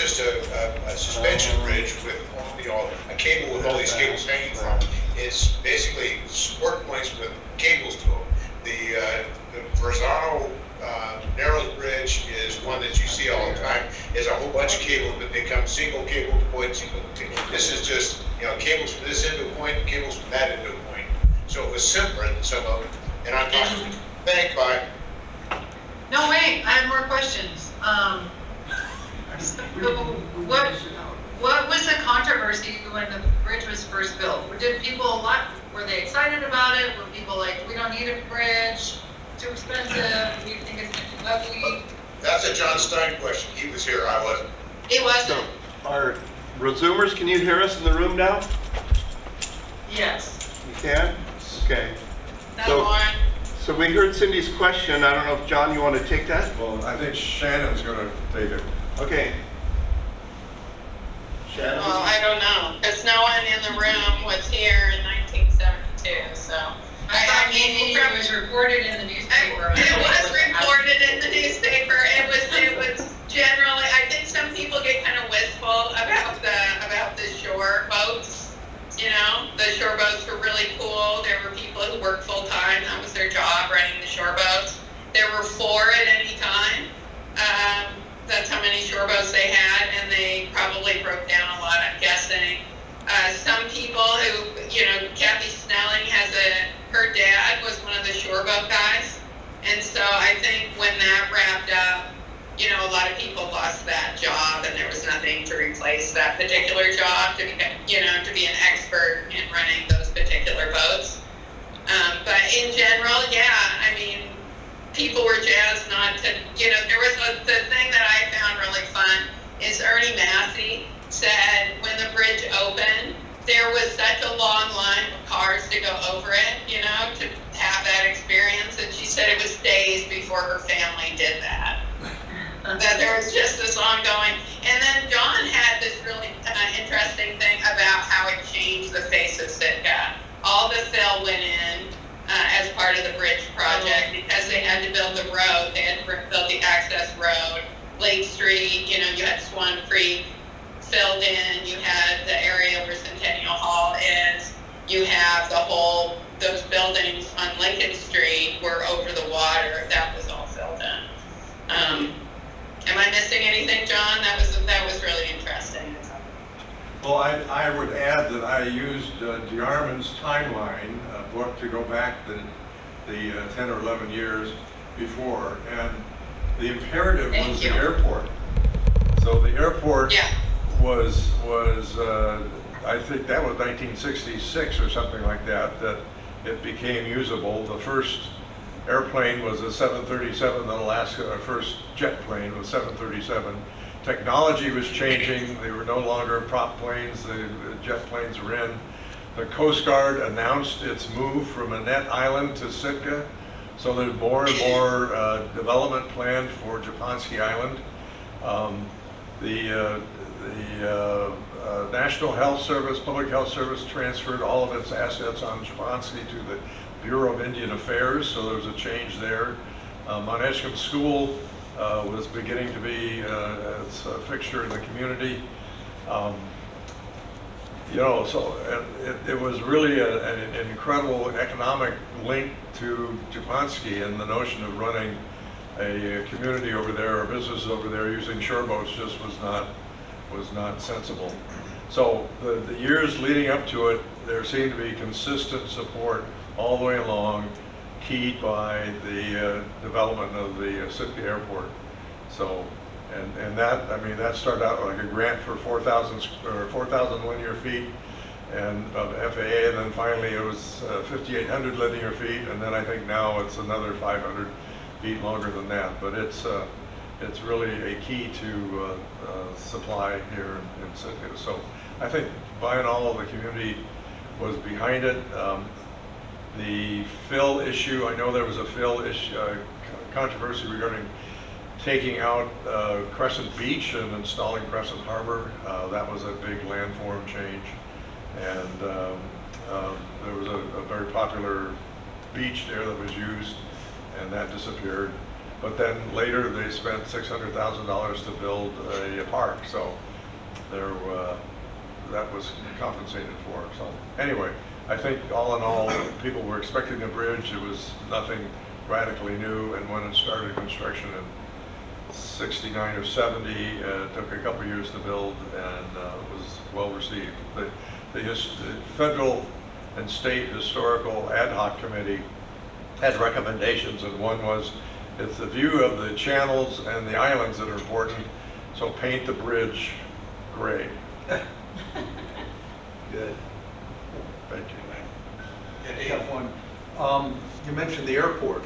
just a suspension bridge with a cable with all these cables hanging from it. It's basically support points with cables to them. The Verzano Narrows Bridge is one that you see all the time. Is a whole bunch of cables, but they come single cable to point, single. This is just cables from this end to a point, cables from that end to a point. So it was simpler than some of them. And I'm talking. Thank bye. No, wait, I have more questions. So what was the controversy when the bridge was first built? Did people were they excited about it? Were people like, we don't need a bridge, too expensive, do you think it's gonna be ugly? That's a John Stein question. He was here, I wasn't. It wasn't. So, our resumers, can you hear us in the room now? Yes. You can? Okay. So we heard Cindy's question. I don't know if, John, you want to take that? Well, I think Shannon's going to take it. Okay. Shannon? Well, I don't know, because no one in the room was here in 1972, so. I mean, it was reported in the newspaper. It was reported in the newspaper. It was generally, I think some people get kind of wistful about the shore boats. The shore boats were really cool. There were people who worked full time. That was their job, running the shore boats. There were 4 at any time. That's how many shore boats they had, and they probably broke down a lot, I'm guessing. Some people who, Kathy Snelling her dad was one of the shore boat guys. And so I think when that wrapped up, a lot of people lost that job, and there was nothing to replace that particular job to be an expert in running those particular boats. But in general, yeah, I mean, people were jazzed not to, there was the thing that I found really fun is Ernie Massey said when the bridge opened, there was such a long line of cars to go over it, to have that experience. And she said it was days before her family did that. That there was just this ongoing. And then John had this really interesting thing about how it changed the face of Sitka. All the fill went in as part of the bridge project because they had to build the road. They had to build the access road. Lake Street, you had Swan Creek filled in, you had the area where Centennial Hall is, you have those buildings on Lincoln Street were over the water, that was all filled in. Am I missing anything, John? That was really interesting. Well, I would add that I used DeArmond's timeline book to go back the 10 or 11 years before, and the imperative was the airport. So the airport was I think that was 1966 or something like that it became usable. The first airplane was a 737, the Alaska first jet plane was 737. Technology was changing. They were no longer prop planes. The jet planes were in. The Coast Guard announced its move from Annette Island to Sitka. So there's more and more development planned for Japansky Island. The National Health Service, Public Health Service transferred all of its assets on Japansky to the Bureau of Indian Affairs, so there was a change there. Mount Edgecombe School was beginning to be a fixture in the community. So it was really an incredible economic link to Japansky, and the notion of running a community over there or business over there using shore boats just was not sensible. So the years leading up to it, there seemed to be consistent support all the way along, keyed by the development of the Sitka Airport. So, and that started out like a grant for 4,000 linear feet and of FAA, and then finally it was 5,800 linear feet, and then I think now it's another 500 feet longer than that. But it's really a key to supply here in Sitka. So I think by and all the community was behind it. The fill issue, I know there was a fill issue, controversy regarding taking out Crescent Beach and installing Crescent Harbor. That was a big landform change. And there was a very popular beach there that was used, and that disappeared. But then later they spent $600,000 to build a park, so there, that was compensated for. So anyway, I think all in all, people were expecting a bridge. It was nothing radically new, and when it started construction in 69 or 70, it took a couple years to build, and was well received. The federal and state historical ad hoc committee had recommendations, and one was it's the view of the channels and the islands that are important, so paint the bridge gray. Good. Thank you. I have one. You mentioned the airport.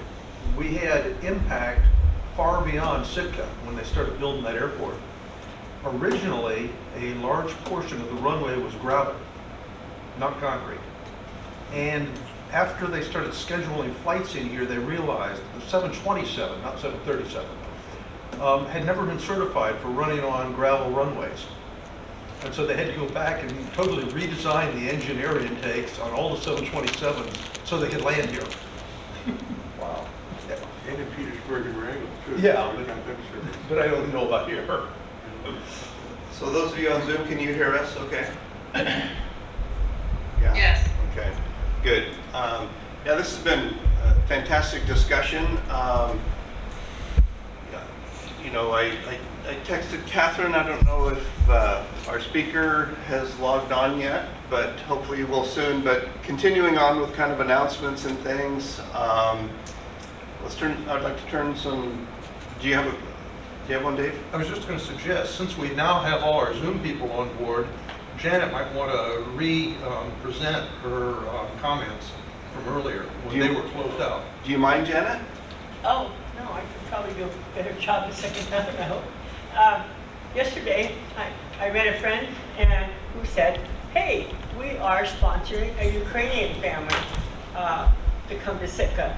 We had impact far beyond Sitka when they started building that airport. Originally, a large portion of the runway was gravel, not concrete. And after they started scheduling flights in here, they realized the 727, not 737, had never been certified for running on gravel runways. And so they had to go back and totally redesign the engine air intakes on all the 727s so they could land here. Wow. Yeah. And in Petersburg and Wrangell, too. Yeah, but I don't know about here. So those of you on Zoom, can you hear us okay? Yeah. Yes. Okay, good. Yeah, this has been a fantastic discussion. You know, I texted Catherine. I don't know if our speaker has logged on yet, but hopefully you will soon. But continuing on with kind of announcements and things, I'd like to turn some. Do you have one, Dave? I was just going to suggest, since we now have all our Zoom people on board, Janet might want to present her comments from earlier when they were closed out. Do you mind, Janet? Oh, no, I could probably do a better job the second time, I hope. Yesterday, I met a friend who said, hey, we are sponsoring a Ukrainian family to come to Sitka.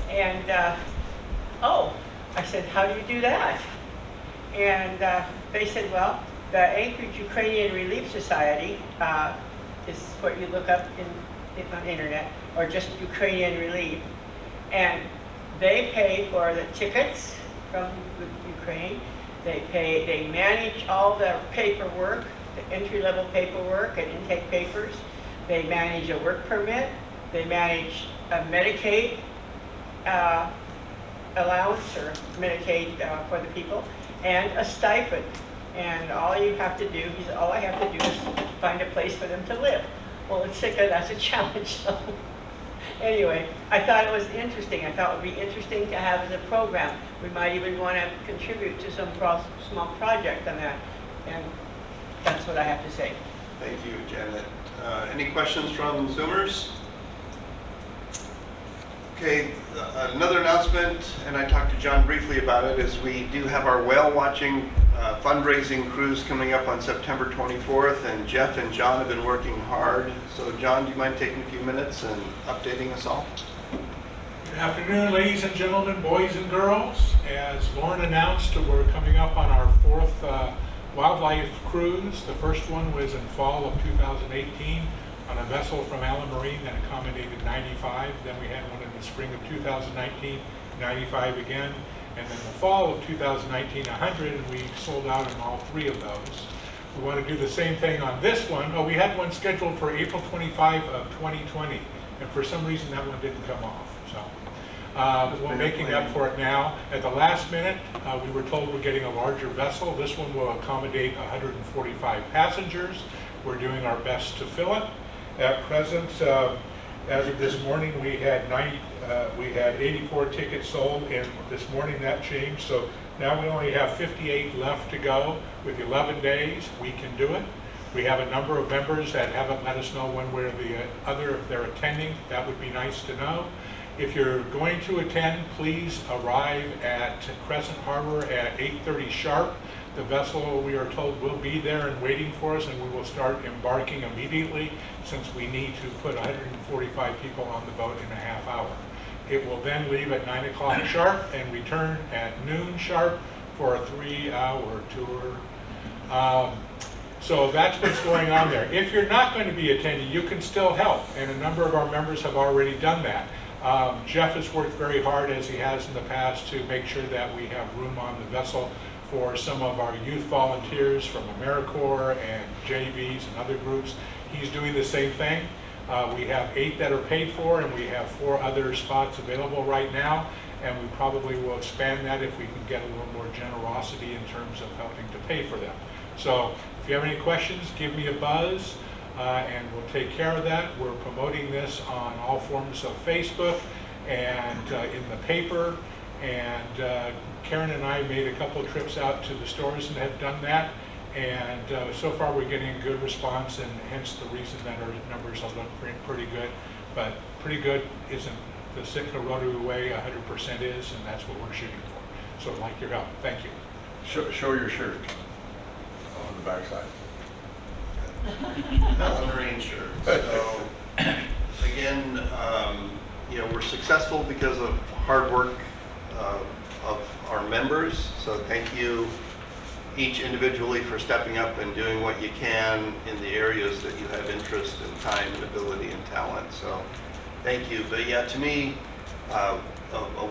And, oh, I said, how do you do that? And they said, well, the Anchorage Ukrainian Relief Society is what you look up on the internet, or just Ukrainian Relief. And they pay for the tickets from Ukraine. They manage all the paperwork, the entry-level paperwork and intake papers. They manage a work permit. They manage a Medicaid allowance or Medicaid for the people, and a stipend. And all I have to do is find a place for them to live. Well, in Sitka, that's a challenge. So anyway, I thought it was interesting. I thought it would be interesting to have as a program. We might even want to contribute to some small project on that. And that's what I have to say. Thank you, Janet. Any questions from Zoomers? Okay, another announcement, and I talked to John briefly about it, is we do have our whale watching fundraising cruise coming up on September 24th, and Jeff and John have been working hard. So John, do you mind taking a few minutes and updating us all? Good afternoon, ladies and gentlemen, boys and girls. As Lauren announced, we're coming up on our fourth wildlife cruise. The first one was in fall of 2018 on a vessel from Allen Marine that accommodated 95. Then we had one in the spring of 2019, 95 again. And then the fall of 2019, 100, and we sold out on all three of those. We want to do the same thing on this one. Oh, we had one scheduled for April 25 of 2020, and for some reason that one didn't come off. So we're making up for it now. At the last minute, we were told we're getting a larger vessel. This one will accommodate 145 passengers. We're doing our best to fill it. At present, as of this morning, we had 84 tickets sold, and this morning that changed. So now we only have 58 left to go. With 11 days, we can do it. We have a number of members that haven't let us know one way or the other if they're attending. That would be nice to know. If you're going to attend, please arrive at Crescent Harbor at 8:30 sharp. The vessel, we are told, will be there and waiting for us, and we will start embarking immediately since we need to put 145 people on the boat in a half hour. It will then leave at 9 o'clock sharp and return at noon sharp for a 3-hour tour. So that's what's going on there. If you're not going to be attending, you can still help, and a number of our members have already done that. Jeff has worked very hard, as he has in the past, to make sure that we have room on the vessel for some of our youth volunteers from AmeriCorps and JVs and other groups. He's doing the same thing. We have 8 that are paid for, and we have 4 other spots available right now, and we probably will expand that if we can get a little more generosity in terms of helping to pay for them. So if you have any questions, give me a buzz, and we'll take care of that. We're promoting this on all forms of Facebook and in the paper, and Karen and I made a couple of trips out to the stores and have done that. And so far we're getting a good response, and hence the reason that our numbers are looking pretty good. But pretty good isn't the Sitka Rotary way, 100% is, and that's what we're shooting for. So I'd like your help. Thank you. Show your shirt on the backside. That's a Marine shirt. So again, we're successful because of hard work of our members. So thank you each individually for stepping up and doing what you can in the areas that you have interest and time and ability and talent. So thank you. But yeah, to me, a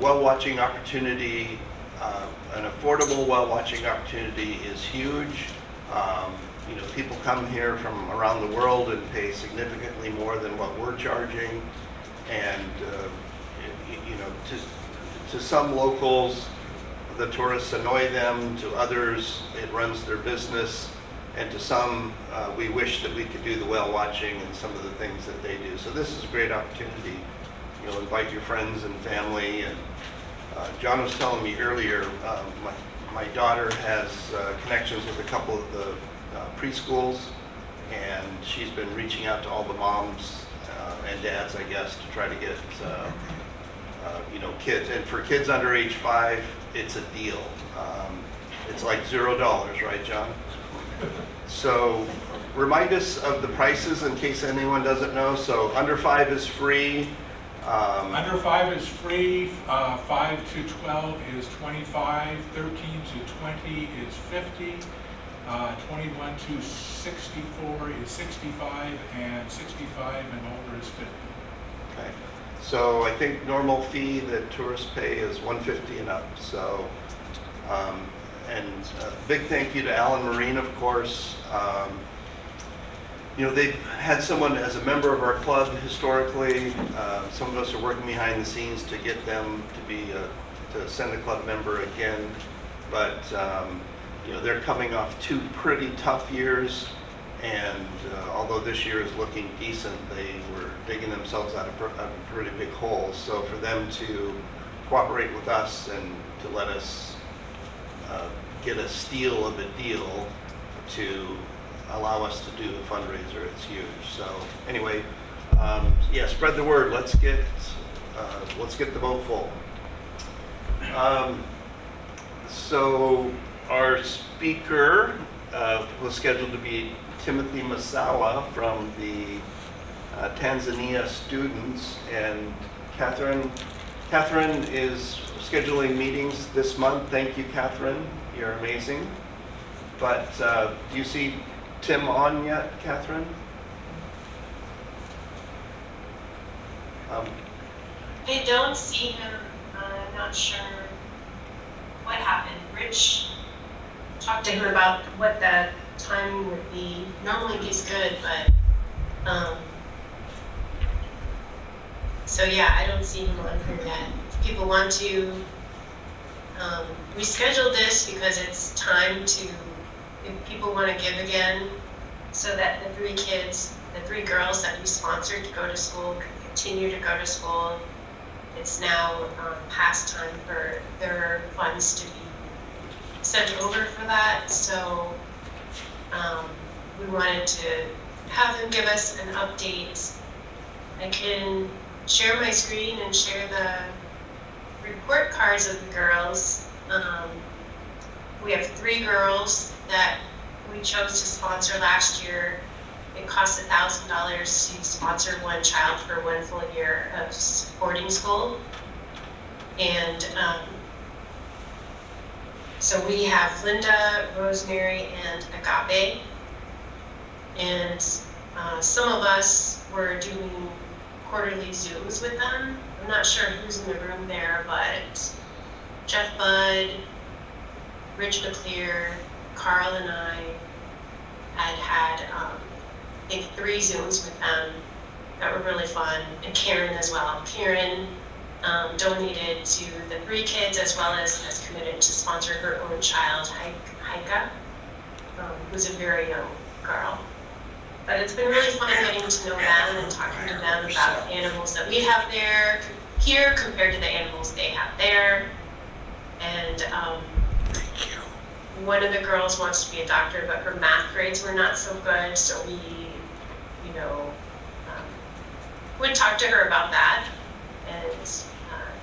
well-watching opportunity, an affordable well-watching opportunity is huge. People come here from around the world and pay significantly more than what we're charging. And, to some locals, the tourists annoy them. To others, it runs their business. And to some, we wish that we could do the whale watching and some of the things that they do. So this is a great opportunity. Invite your friends and family. And John was telling me earlier, my daughter has connections with a couple of the preschools, and she's been reaching out to all the moms and dads, I guess, to try to get kids. And for kids under age 5, it's a deal. It's like $0, right, John? So remind us of the prices in case anyone doesn't know. So under 5 is free. Under 5 is free. 5 to 12 is 25. 13 to 20 is 50. 21 to 64 is 65, and 65 and older is 50. Okay. So I think normal fee that tourists pay is $150 and up. So, and a big thank you to Alan Marine, of course. They've had someone as a member of our club historically. Some of us are working behind the scenes to get them to send a club member again. But they're coming off 2 pretty tough years, and although this year is looking decent, they were digging themselves out of a pretty big hole. So for them to cooperate with us and to let us get a steal of a deal to allow us to do a fundraiser, it's huge. So anyway, spread the word. Let's get the boat full. So our speaker was scheduled to be Timothy Masawa from the Tanzania students, and Catherine is scheduling meetings this month. Thank you, Catherine. You're amazing. But do you see Tim on yet, Catherine? I don't see him. I'm not sure what happened. Rich talked to him about what that timing would be. Normally he's good, but so yeah, I don't see him on here yet. If people want to, we scheduled this because it's time to, if people want to give again, so that the 3 girls that we sponsored to go to school can continue to go to school. It's now past time for their funds to be sent over for that. So we wanted to have them give us an update. I can share my screen and share the report cards of the girls. We have 3 girls that we chose to sponsor last year. It cost $1,000 to sponsor 1 child for 1 full year of boarding school. And so we have Linda, Rosemary, and Agape. And some of us were doing quarterly Zooms with them. I'm not sure who's in the room there, but Jeff Budd, Rich McClear, Carl and I had I think 3 Zooms with them that were really fun, and Karen as well. Karen donated to the 3 kids as well as has committed to sponsor her own child, Heika, who's a very young girl. But it's been really fun getting to know them and talking to them about the animals that we have there here compared to the animals they have there. And one of the girls wants to be a doctor, but her math grades were not so good, so we, would talk to her about that and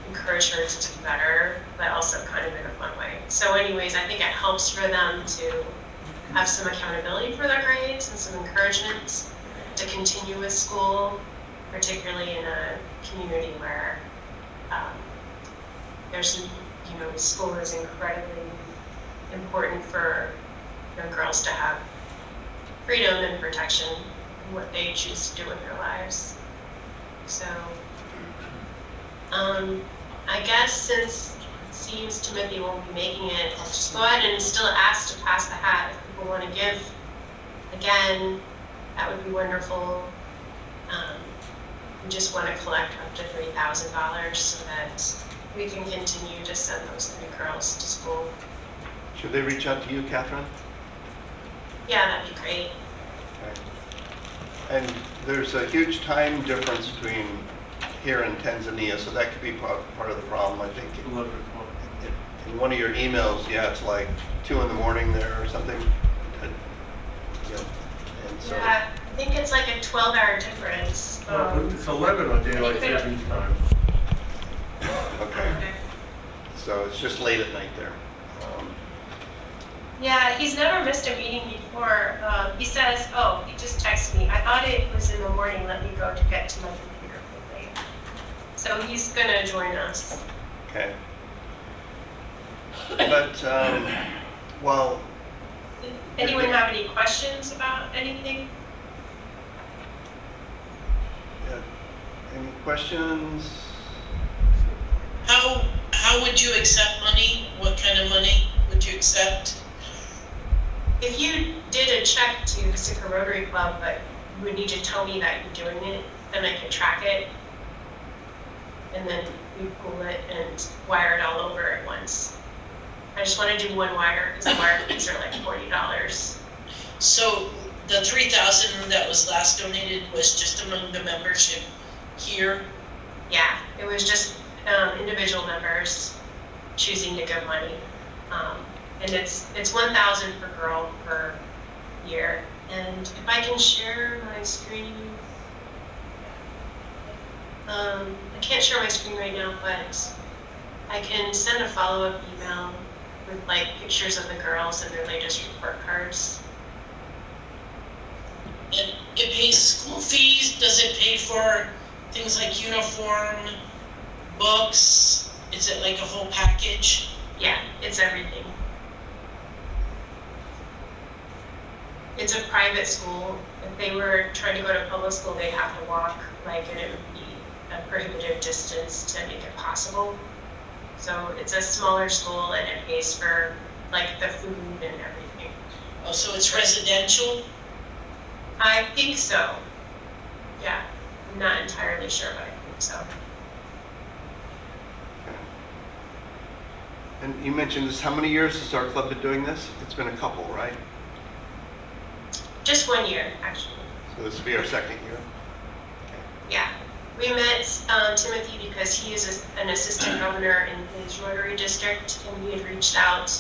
encourage her to do better, but also kind of in a fun way. So anyways, I think it helps for them to have some accountability for their grades and some encouragement to continue with school, particularly in a community where there's, school is incredibly important for young girls to have freedom and protection in what they choose to do with their lives. So, I guess since it seems Timothy won't be making it, I'll just go ahead and still ask to pass the hat. If people want to give again, that would be wonderful. We just want to collect up to $3,000 so that we can continue to send those 3 girls to school. Should they reach out to you, Catherine? Yeah, that'd be great. Okay. And there's a huge time difference between here and Tanzania, so that could be part of the problem, I think. In one of your emails, yeah, it's like 2 in the morning there or something. And so, Yeah, I think it's like a 12-hour difference. It's 11 on daylight savings time. okay. So it's just late at night there. Yeah, he's never missed a meeting before. He says, he just texted me. I thought it was in the morning. Let me go to get to my computer quickly. So he's going to join us. Okay. But, well... Anyone have any questions about anything? Yeah. Any questions? How would you accept money? What kind of money would you accept? If you did a check to the Sitka Rotary Club, but you would need to tell me that you're doing it, then I can track it. And then we pull it and wire it all over at once. I just want to do one wire because the wire fees are like $40. So the 3,000 that was last donated was just among the membership here? Yeah, it was just individual members choosing to give money. And it's $1,000 per girl per year. And if I can share my screen, I can't share my screen right now, but I can send a follow-up email with like pictures of the girls and their latest report cards. And it pays school fees? Does it pay for things like uniform, books? Is it like a whole package? Yeah, it's everything. It's a private school. If they were trying to go to public school, they'd have to walk, and it would be a prohibitive distance to make it possible. So it's a smaller school and it pays for the food and everything. Oh, so it's residential? I think so. Yeah, I'm not entirely sure, but I think so. And you mentioned this, how many years has our club been doing this? It's been a couple, right? Just 1 year, actually. So this will be our 2nd year? Yeah. We met Timothy because he is an assistant governor in his Rotary district, and we had reached out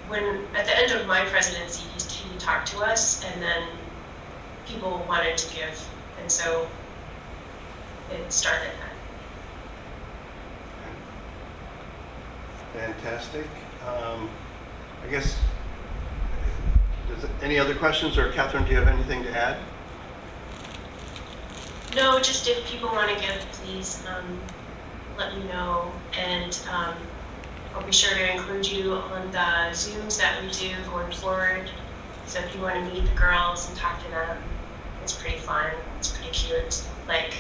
when at the end of my presidency, he talked to us, and then people wanted to give, and so it started that. Fantastic. I guess, any other questions, or Catherine, do you have anything to add? No, just if people want to give, please let me know, and I'll be sure to include you on the Zooms that we do going forward. So if you want to meet the girls and talk to them, it's pretty fun, it's pretty cute. like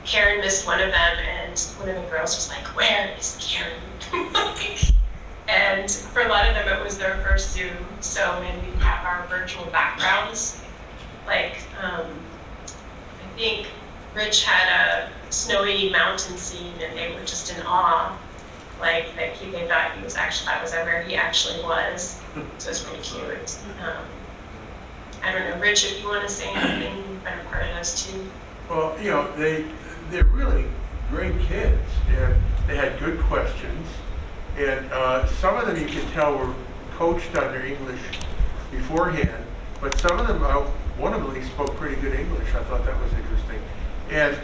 Karen missed one of them, and one of the girls was like, "Where is Karen?" And for a lot of them, it was their first Zoom, so when we have our virtual backgrounds, like I think Rich had a snowy mountain scene, and they were just in awe, like that they thought he was actually, that was where he actually was. So it's really cute. I don't know, Rich, if you want to say anything, you've been a part of those too. Well, you know, they're really great kids, and they had good questions, and some of them you can tell were coached on their English beforehand, but some of them, one of them at least spoke pretty good English. I thought that was interesting, and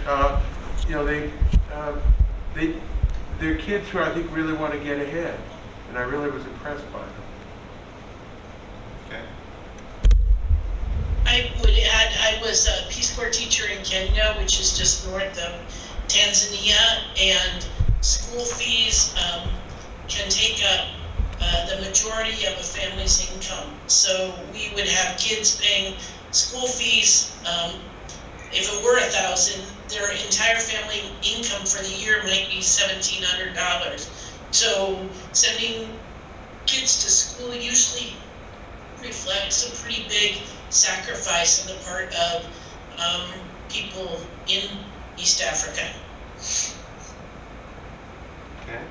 you know, they're kids who I think really want to get ahead, and I really was impressed by them. Okay. I would add, I was a Peace Corps teacher in Kenya, which is just north of Tanzania, and school fees can take up the majority of a family's income. So we would have kids paying school fees. If it were $1,000, their entire family income for the year might be $1,700. So sending kids to school usually reflects a pretty big sacrifice on the part of people in East Africa. Okay.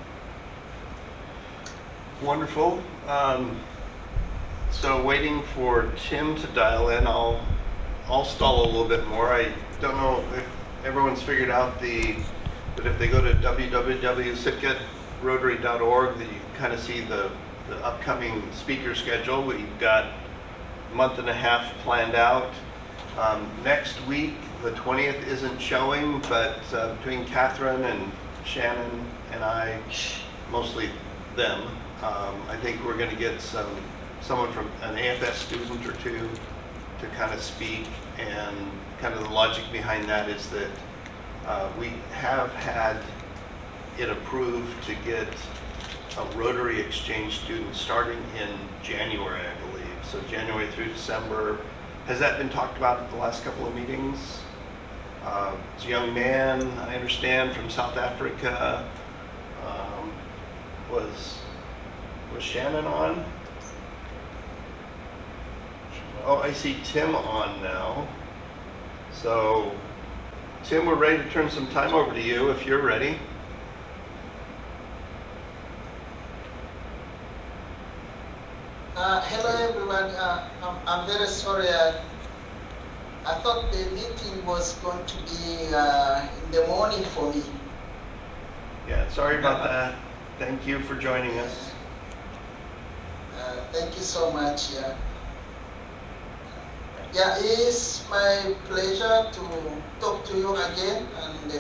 Wonderful. So waiting for Tim to dial in, I'll stall a little bit more. I don't know if everyone's figured out but if they go to www.sitkarotary.org, that you can kind of see the upcoming speaker schedule. We've got a month and a half planned out. Next week, the 20th isn't showing, but between Catherine and Shannon and I, mostly them, I think we're going to get someone from an AFS student or two to kind of speak, and kind of the logic behind that is that we have had it approved to get a Rotary exchange student starting in January, I believe. So January through December. Has that been talked about at the last couple of meetings? It's a young man, I understand, from South Africa. Was Shannon on? Oh, I see Tim on now. So, Tim, we're ready to turn some time over to you if you're ready. Hello everyone. I'm very sorry. I thought the meeting was going to be in the morning for me. Yeah, sorry about that. Thank you for joining us. Thank you so much. Yeah, it's my pleasure to talk to you again and to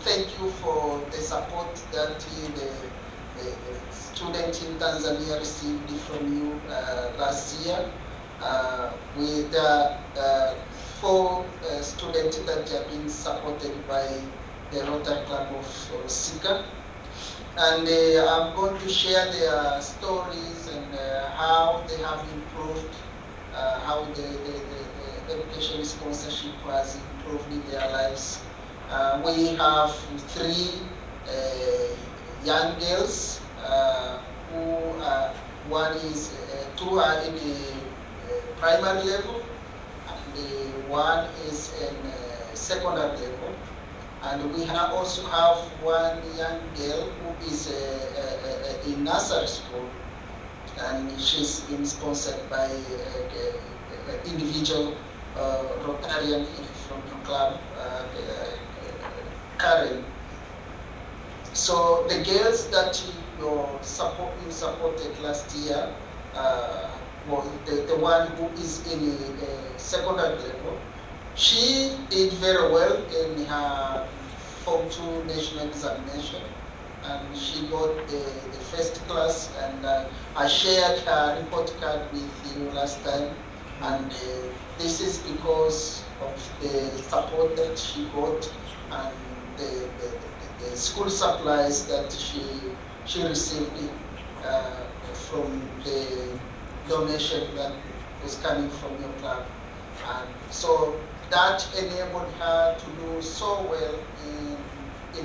thank you for the support that the student in Tanzania received from you last year. With 4 students that have been supported by the Rotary Club of Sitka. And I'm going to share their stories and how they have improved, how the education sponsorship has improved in their lives. We have 3 young girls who one is 2 are in the primary level, and one is in secondary level. And we also have 1 young girl who is in nursery school, and she's been sponsored by an individual Rotarian from the club, Karen. So the girls that you supported last year, the one who is in secondary level, she did very well in her Form 2 national examination, and she got the first class, and I shared her report card with you last time, and this is because of the support that she got and the school supplies that she received from the donation that was coming from your club. And so that enabled her to do so well to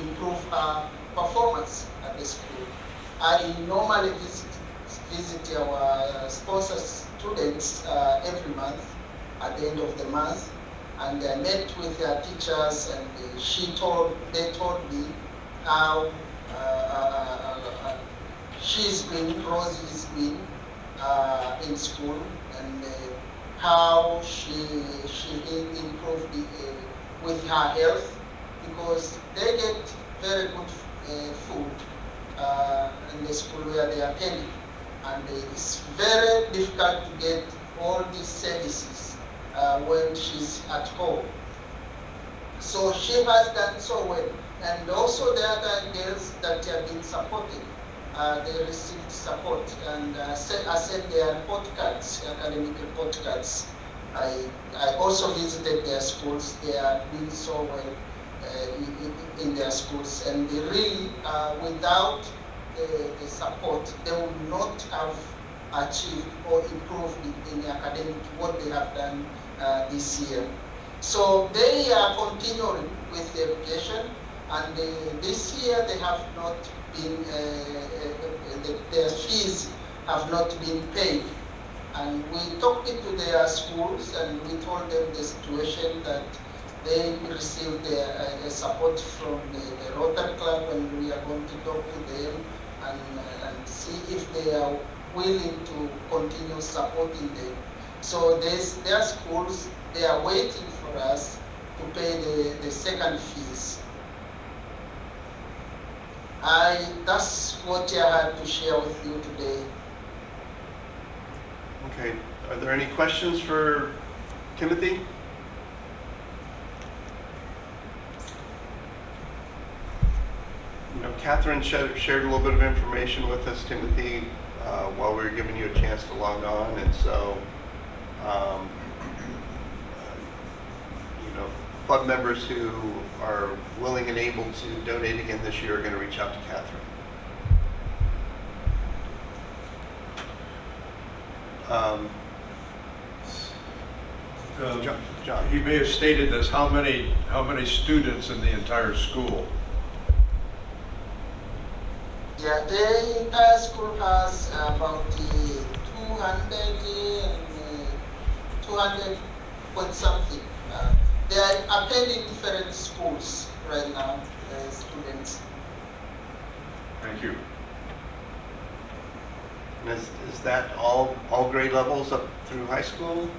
improve her performance at the school. I normally visit our sponsor students every month at the end of the month, and I met with their teachers, and they told me how Rosie's been in school, and how she improved with her health, because they get very good food in the school where they attend, and it's very difficult to get all these services when she's at home. So she has done so well, and also the other girls that have been supported, they received support, and I sent their podcasts, academic podcasts. I also visited their schools. They are doing so well in their schools, and they really, without the support, they would not have achieved or improved in academic what they have done this year. So they are continuing with the education, and this year they have not been, their fees have not been paid. And we talked to their schools, and we told them the situation, that they received support from the Rotary Club, and we are going to talk to them and see if they are willing to continue supporting them. So their schools, they are waiting for us to pay the second fees. That's what I had to share with you today. Okay, are there any questions for Timothy? You know, Catherine shared a little bit of information with us, Timothy, while we were giving you a chance to log on, and so, you know, club members who are willing and able to donate again this year are going to reach out to Catherine. John. He may have stated this, how many students in the entire school? Yeah, the entire school has about 200 point something. They are attending different schools right now, students. Thank you. And is that all grade levels up through high school?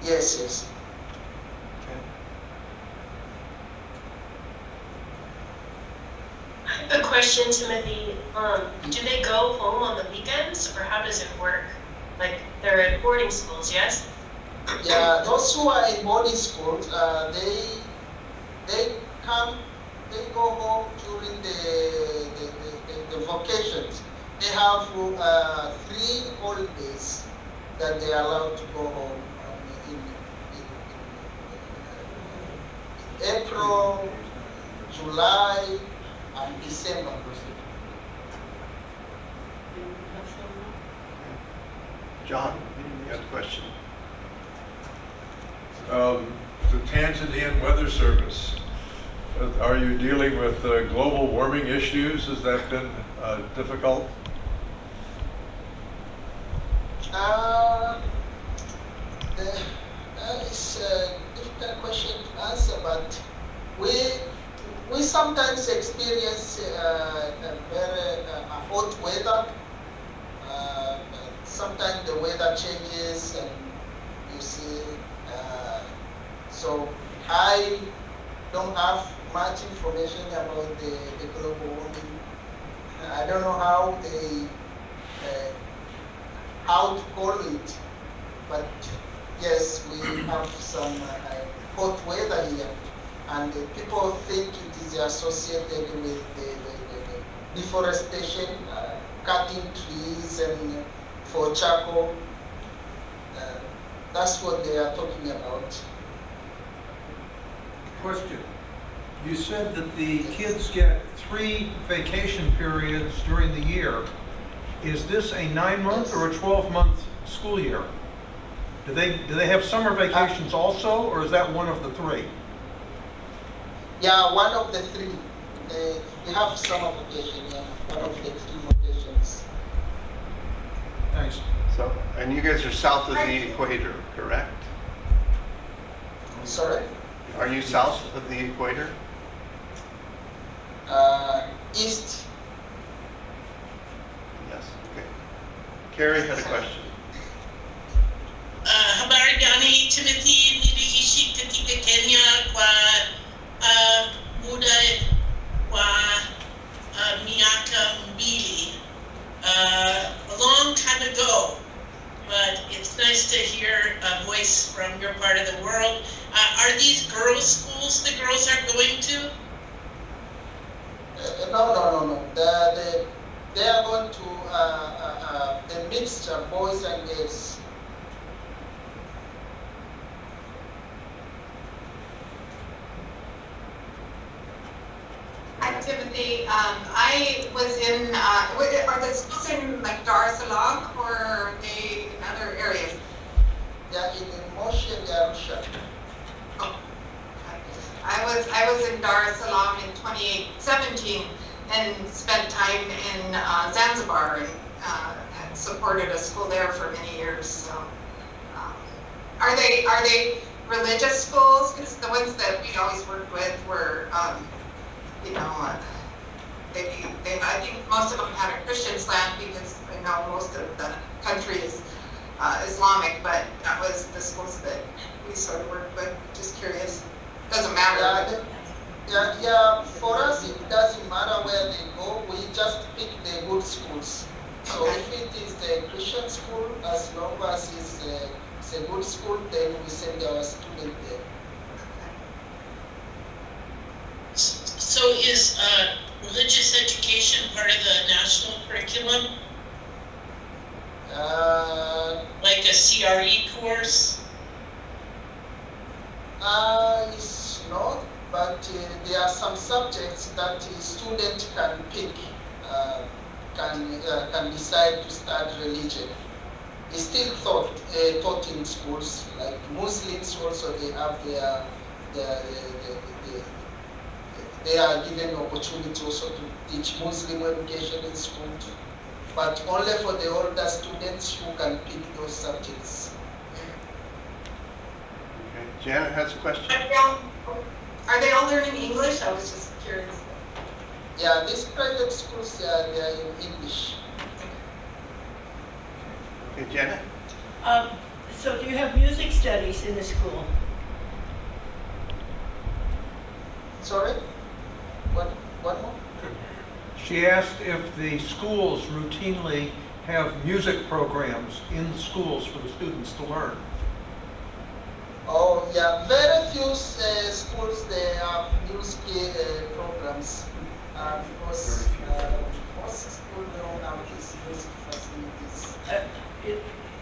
Yes, yes. Okay. I have a question, Timothy. Do they go home on the weekends, or how does it work? Like, they're at boarding schools, yes? Yeah, those who are in boarding schools, they go home during the vacations. They have 3 holidays that they are allowed to go home in April, July, and December. John, you have a question? The Tanzanian Weather Service, are you dealing with global warming issues? Has that been difficult? It's a difficult question to answer, but we sometimes experience very hot weather. Sometimes the weather changes, and you see. So I don't have much information about the global warming. I don't know how how to call it, but yes, we have some hot weather here, and people think it is associated with the deforestation, cutting trees and for charcoal. That's what they are talking about. Question. You said that the kids get 3 vacation periods during the year. Is this a 9-month or a 12-month school year? Do they have summer vacations also, or is that one of the three? Yeah, one of the three. They have summer vacation, yeah, one of the three vacations. Thanks. So, and you guys are south of the equator, correct? Sorry? Are you south of the equator? East. Yes, okay. Carrie had a question. Habari gani Timothy, niliishi katika Kenya kwa muda wa miaka mbili, a long time ago, but it's nice to hear a voice from your part of the world. Are these girls' schools the girls are going to? No. They are going to a mixture, boys and girls. Hi, Timothy. I was in, are the schools in like Dar es Salaam or are they in other areas? They are in Motion, Arusha. Oh, okay. I was in Dar es Salaam in 2017 and spent time in Zanzibar and had supported a school there for many years. So, are they religious schools? Because the ones that we always worked with were, you know, I think most of them had a Christian slant because I know most of the country is Islamic, but that was the schools that we sort of worked with. Just curious. Doesn't matter. Yeah, for us it doesn't matter where they go, we just pick the good schools. So Okay. if it is the Christian school, as long as it's a good school, then we send our student there. So is religious education part of the national curriculum, like a CRE course? It's not, but there are some subjects that a student can pick, can decide to start religion. It's still taught in schools, like Muslims also, they have they are given opportunity also to teach Muslim education in school, but only for the older students who can pick those subjects. Okay. Janet has a question. Are they all learning English? I was just curious. Yeah, these private schools, they are in English. Okay, Janet? So do you have music studies in the school? Sorry? What more? She asked if the schools routinely have music programs in the schools for the students to learn. Oh, yeah, very few schools, they have music programs, because most schools don't have these music facilities.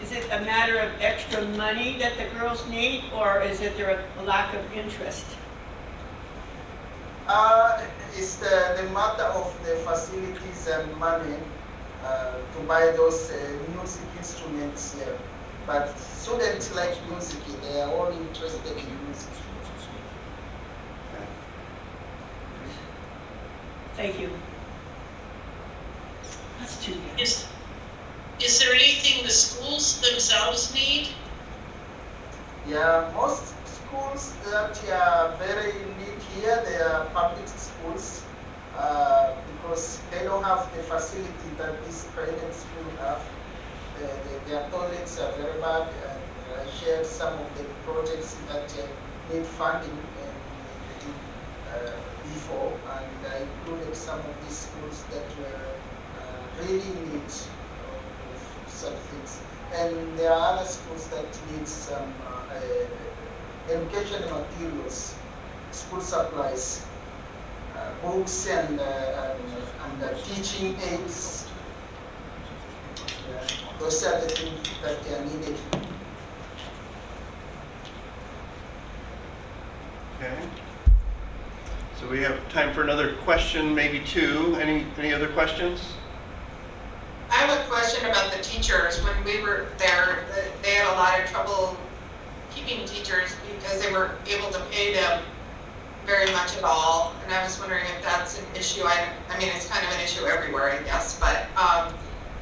Is it a matter of extra money that the girls need, or is it there a lack of interest? It's the matter of the facilities and money to buy those music instruments here. But students like music, they are all interested in music. Thank you. That's too bad. Is there anything the schools themselves need? Yeah, most schools that are very neat here, they are public schools because they don't have the facility that these private schools have. Their toilets are very bad, and I shared some of the projects that need funding before, and I included some of these schools that were really need of such things. And there are other schools that need some educational materials, school supplies, books and teaching aids. Those are the things that are needed. Okay. So we have time for another question, maybe two. Any other questions? I have a question about the teachers. When we were there, they had a lot of trouble keeping teachers because they weren't able to pay them very much at all. And I was wondering if that's an issue. I mean, it's kind of an issue everywhere, I guess, but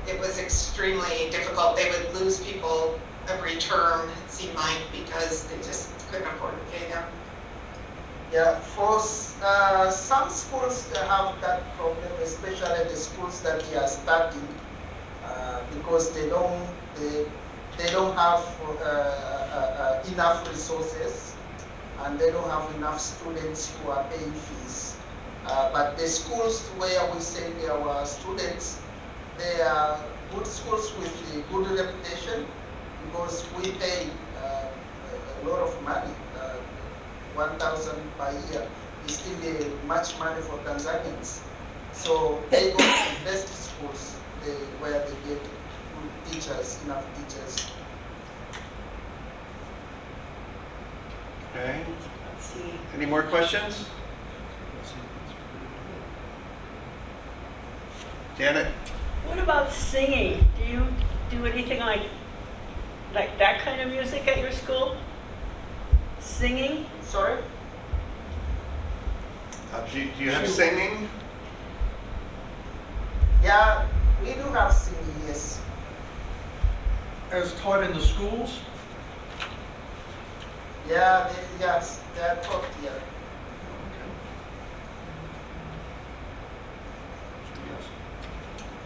it was extremely difficult. They would lose people every term, it seemed like, because they just couldn't afford to pay them. Yeah, for some schools they have that problem, especially the schools that they are starting, because they don't have enough resources, and they don't have enough students who are paying fees. But the schools where we send our students, they are good schools with a good reputation, because we pay a lot of money. 1,000 per year is still much money for Tanzanians. So they go to the best schools where they get good teachers, enough teachers. Okay, Let's see. any more questions? Janet? What about singing? Do you do anything like that kind of music at your school? Singing? Sorry? Do you have singing? Yeah, we do have singing, yes. As taught in the schools? Yeah, yes, they are taught here.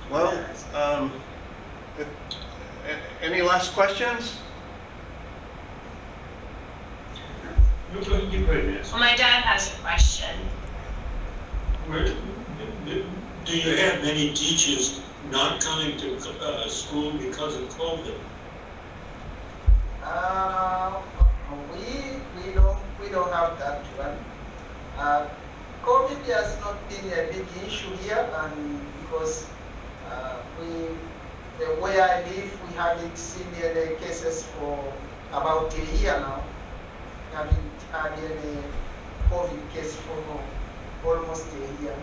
Well, any last questions? Well, my dad has a question. Do you have many teachers not coming to school because of COVID? We don't have that one. COVID has not been a big issue here, and because where I live, we haven't seen any cases for about a year now. We haven't had any COVID case for almost a year.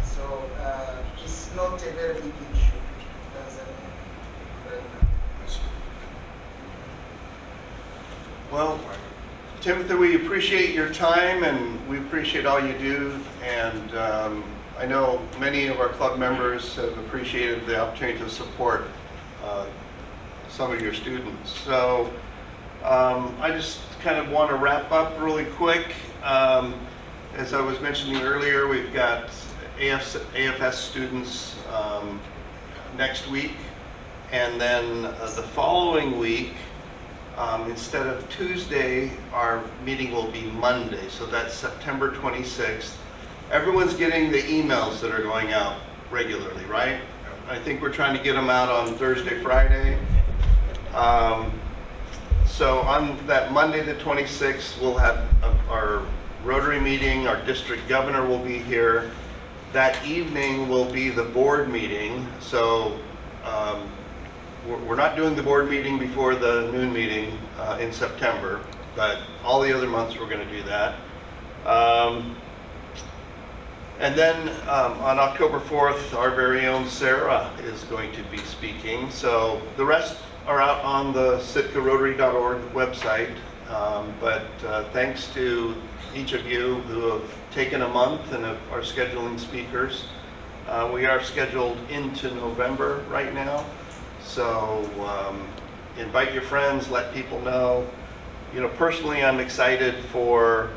So it's not a very big issue in Tanzania right now. Well, Timothy, we appreciate your time and we appreciate all you do. And I know many of our club members have appreciated the opportunity to support some of your students. So I just kind of want to wrap up really quick. As I was mentioning earlier, we've got AFS students next week, and then the following week, instead of Tuesday, our meeting will be Monday, so that's September 26th. Everyone's getting the emails that are going out regularly, right? I think we're trying to get them out on Thursday, Friday. So on that Monday the 26th, we'll have our Rotary meeting. Our district governor will be here. That evening will be the board meeting. So we're not doing the board meeting before the noon meeting in September, but all the other months we're going to do that. And then on October 4th, our very own Sarah is going to be speaking. So the rest are out on the sitkarotary.org website. But thanks to each of you who have taken a month and are scheduling speakers. We are scheduled into November right now. So invite your friends, let people know. You know, personally, I'm excited for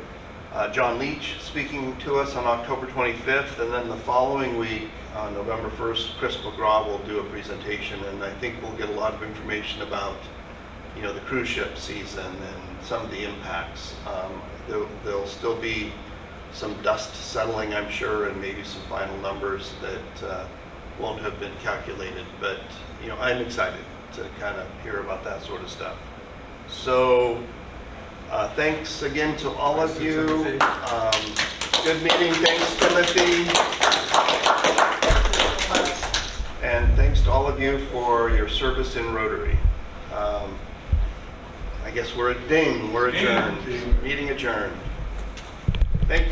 John Leach speaking to us on October 25th, and then the following week, on November 1st, Chris McGraw will do a presentation, and I think we'll get a lot of information about, you know, the cruise ship season and some of the impacts. There'll still be some dust settling, I'm sure, and maybe some final numbers that won't have been calculated, but, you know, I'm excited to kind of hear about that sort of stuff. So thanks again to all of you. Good meeting. Thanks, Timothy. And thanks to all of you for your service in Rotary. I guess we're adjourned. Meeting adjourned. Thank you.